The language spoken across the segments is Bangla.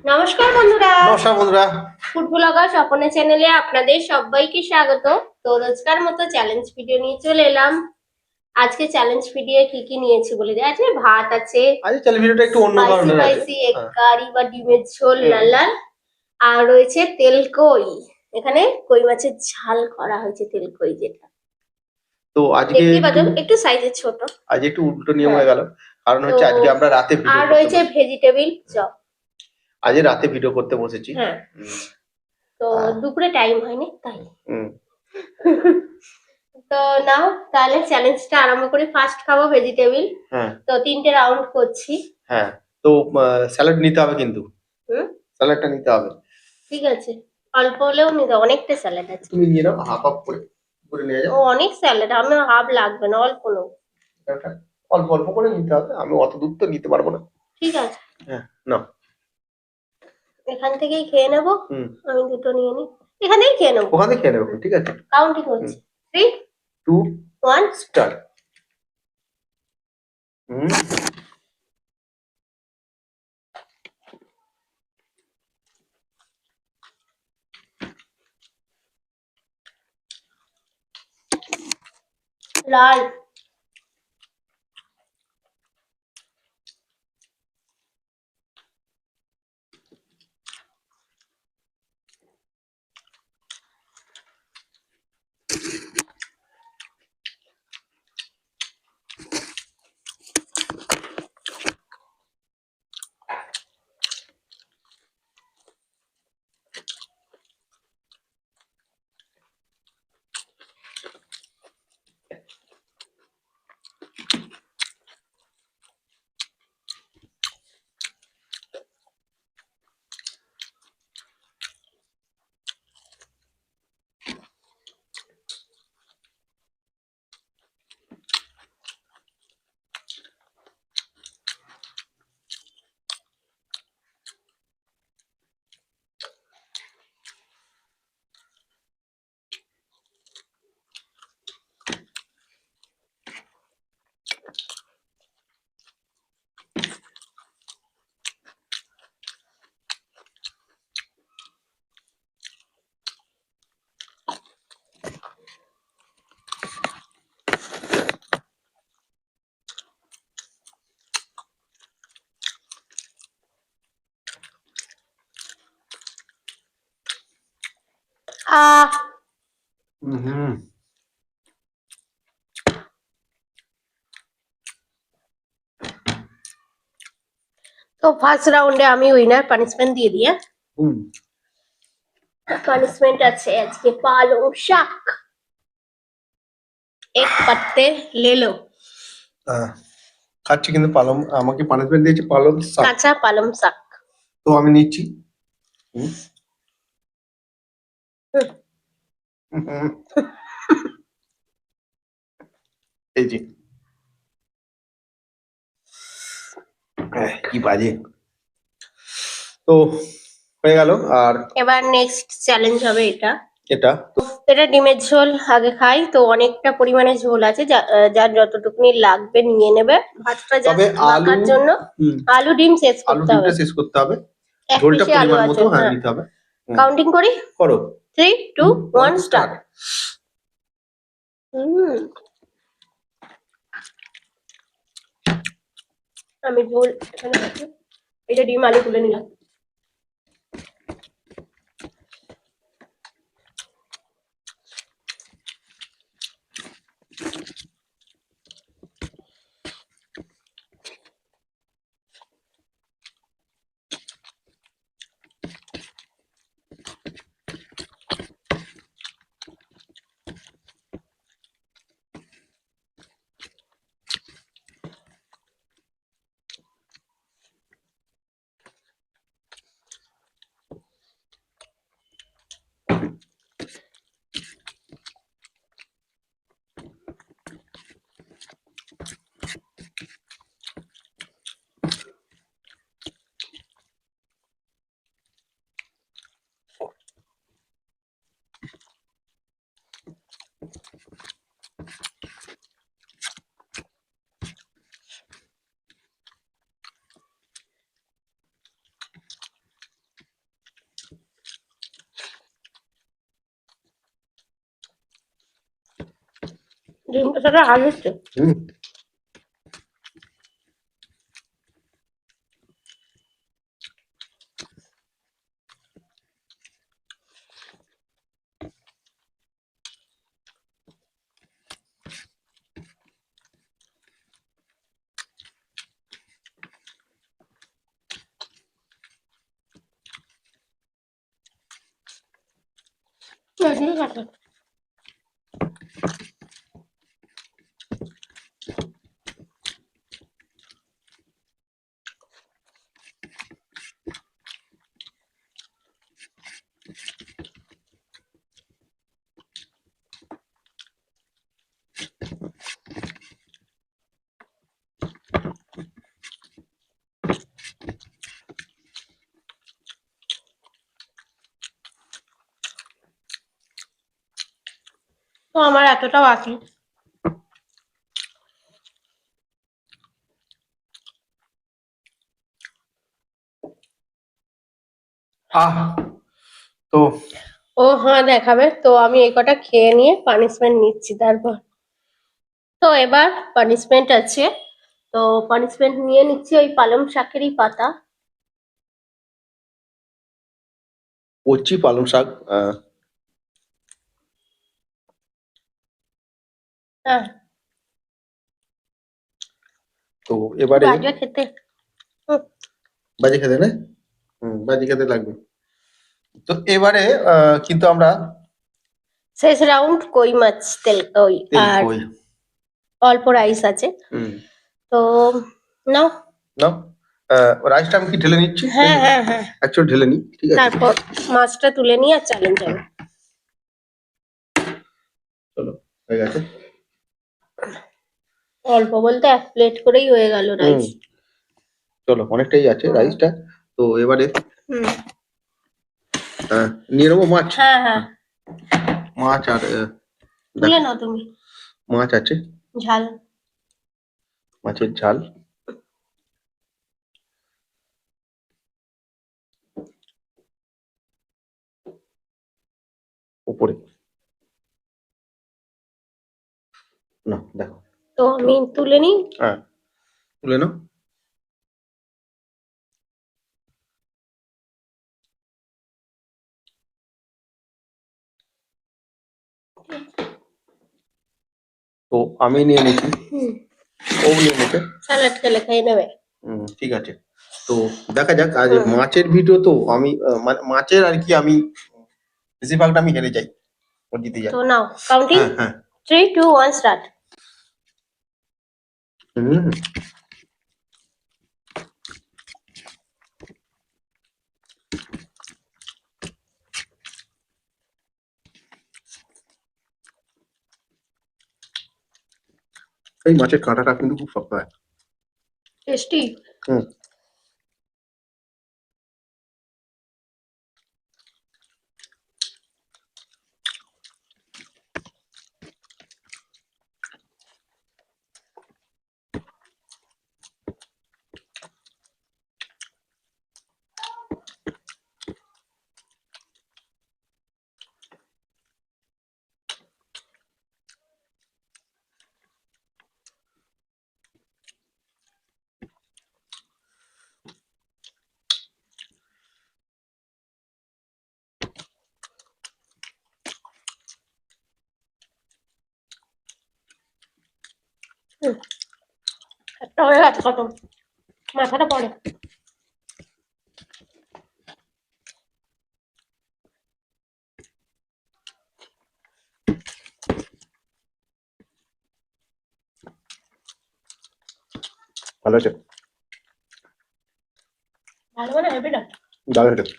নমস্কার বন্ধুরা, নমস্কার বন্ধুরা। ফুড ব্লগার স্বপনের চ্যানেলে আপনাদের সবাইকে স্বাগত। তো রোজকার মতো চ্যালেঞ্জ ভিডিও নিয়ে চলে এলাম। আজকে চ্যালেঞ্জ ভিডিও কি কি নিয়েছি বলে দিই। আজকে ভাত আছে, আজকে চ্যালেঞ্জ ভিডিওটা একটু অন্য স্পাইসি ধরনের আছে। স্পাইসি এগ কারি বা ডিমের ঝোল হুম। লাল লাল, আর রয়েছে তেলকই। এখানে কই মাছের ঝাল করা হয়েছে, তেলকই যেটা তো আজকে দেখতেই পাচ্ছ, একটু সাইজের ছোট। আজ একটু উল্টো নিয়ম হ্যাঁ। হয়ে গেল, কারণ তো হচ্ছে আজকে আমরা রাতে ভিডিও আর করতে রয়েছে বসেছি। Vegetable chop. আজকে রাতে ভিডিও করতে বসেছি। হ্যাঁ, তো আহ, দুপুরে টাইম হয়নি তাই। হুম। তো নাও তাহলে চ্যালেঞ্জটা আরম্ভ করি। ফার্স্ট খাবো ভেজিটেবিল। হ্যাঁ তো 3টে রাউন্ড করছি। হ্যাঁ, তো স্যালাড নিতে হবে কিন্তু। হুম, স্যালাডটা নিতে হবে। ঠিক আছে। অল্প হলেও নিতে, অনেকটা স্যালাড আছে। তুমি নিয়ে নাও, হাফ হাফ করে করে নিয়ে যাও। ও অনেক স্যালাড, আমার হাফ লাগবে না, অল্প নেবো। এটা অল্প অল্প করে নিতে হবে, আমি অত দূর তো নিতে পারবো না। ঠিক আছে, হ্যাঁ নাও। এখান থেকেই খেয়ে নেবো। হুম। আমি দুটো নিয়ে নিই, এখান থেকেই খেয়ে নেবো। ওখান থেকে খেয়ে নেবো, ঠিক আছে। কাউন্টিং হুম। হচ্ছে 3 2 1 স্টার্ট। হুম। লাল। আহ হুম। তো ফার্স্ট রাউন্ডে আমি উইনার, পানিশমেন্ট দিয়ে দিই। হুম। পানিশমেন্ট আছে আজকে পালং শাক, এক পাত্তে লে লো। খাচ্ছি, কিন্তু পালং আমাকে পানিশমেন্ট দিয়েছে পালং শাক। কাঁচা পালং শাক। তো আমি নিচ্ছি। হুম। হুম। এই যে কি বাজে। তো হয়ে গেল। আর এবার নেক্সট চ্যালেঞ্জ হবে এটা। এটা এটা ডিমের ঝোল আগে খাই। তো অনেকটা পরিমাণে ঝোল আছে, যার যতটুকুনি লাগবে নিয়ে নেবে। ভাতটা তবে জাস্ট মাখার জন্য। হুম, আলু ডিম শেষ আলু করতে হবে, ডিমটা শেষ করতে হবে। এক ঝোলটা পিসে আলু পরিমাণ আছে। মতো হ্যাঁ হ্যাঁ, নিতে হবে। কাউন্টিং করি। করো। 3 2 1 স্টার্ট। স্টার্ট। হুম, আমি ঝোল এখানে রাখি। এটা ডিম আলু তুলে নিলাম। ডিম কষাটা আর হচ্ছে। হুম। ঠিক আছে। তো আমার এতটাও আছে। আহ তো ও হ্যাঁ দেখাবে, তো আমি এই কটা খেয়ে নিয়ে পানিশমেন্ট নিচ্ছি তারপর। তো এবার পানিশমেন্ট আছে, তো পানিশমেন্ট নিয়ে নিচ্ছি ওই পালং শাকেরই পাতা। কচি পালং শাক, হ্যাঁ, তো এবারে বাজে খেতে। হুম, বাজি খেতে না, বাজি খেতে লাগবে। তো এবারে কিন্তু আমরা শেষ রাউন্ড কই মাছ তেল ওই তেল আর কই। অল্প রাইস আছে। হুম। তো নাও। নাও, রাইসটা আমি কি ঢেলে নিচ্ছি? হ্যাঁ হ্যাঁ হ্যাঁ, অ্যাকচুয়ালি ঢেলে নিই, ঠিক আছে। তারপর মাছটা তুলে নিয়ে আর চ্যালেঞ্জ হবে। চলো, হয়ে গেছে। অল্প বলতে 1 প্লেট করেই হয়ে গেল হুম। রাইস। চলো, অনেকটাই আছে রাইসটা। তো এবারে হুম, নিয়ে নেবো মাছ। হ্যাঁ হ্যাঁ, মাছ আর তুলে দেখো, নাও তুমি। মাছ আছে, ঝাল। মাছের ঝাল। উপরে না, দেখো। তো আমি তুলে নিই। হ্যাঁ, তুলে নাও। তো আমি নিয়ে নিয়েছি, হুম, ও নিয়ে নিয়েছে। স্যালাড খেলে খেয়ে নেবে। ঠিক আছে। তো দেখা যাক, আজ হুম। মাছের ভিডিও তো আমি মানে মাছের আর কি, আমি বেশিরভাগটা আমি হেরে যাই, ও জিতে যায়। তো নাও কাউন্টিং, হ্যাঁ হ্যাঁ। 3 2 1 স্টার্ট। হুম। এই মাছের কাঁটাটা কিন্তু খুব শক্ত হয়। টেস্টি। হুম। একটা হয়ে গেছে, কত মাথাটা পড়ে। ভালো আছে, ভালো মানে হেভি না। দারুণ হয়েছে।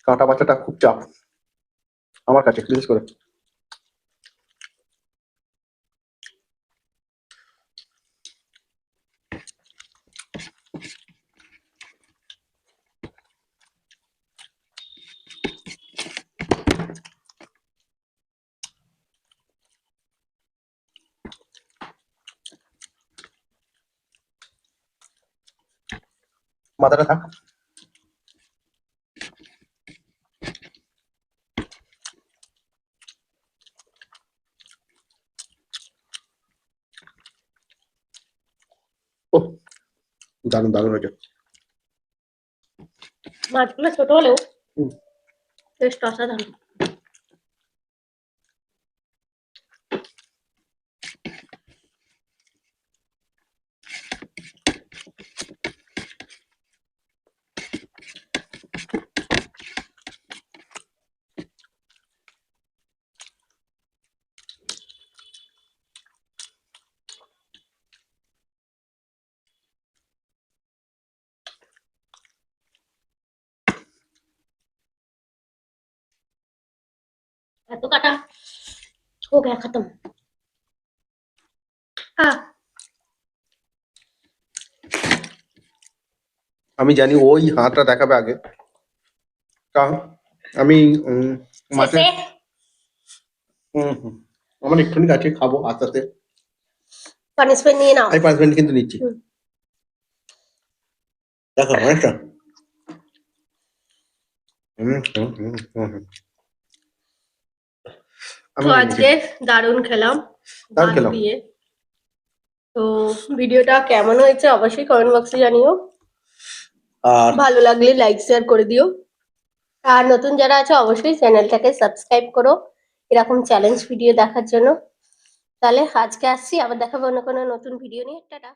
কাঁটা বাচ্চাটা খুব চাপ আমার কাছে, বিশেষ করে। মাথাটা থাক। ও দারুণ দারুণ হয়েছে। মাছগুলো ছোট হলেও হুম। টেস্ট অসাধারণ। এত কাটা हो गया खत्म। हाँ আমি জানি ওই হাতটা দেখাবে আগে, কারণ আমি মাছের से হুম আমার একটুখানি কাছে খাবো আস্তে আস্তে। पनिशमेंट नहीं ना আমি 5 মিনিট কিন্তু নিচ্ছি। দেখো অনেকটা আমি তো আজকে দারুণ খেলাম দারুণ ভাত খেলাম। দিয়ে। তো ভিডিওটা কেমন হয়েছে অবশ্যই কমেন্ট বক্সে জানিও। আর ভালো লাগলে লাইক শেয়ার করে দিও। আর নতুন যারা আছে অবশ্যই চ্যানেলটাকে সাবস্ক্রাইব করো এরকম চ্যালেঞ্জ ভিডিও দেখার জন্য। তাহলে আজকে আসছি, আবার দেখাবো অন্য কোনো নতুন ভিডিও নিয়ে। টাটা।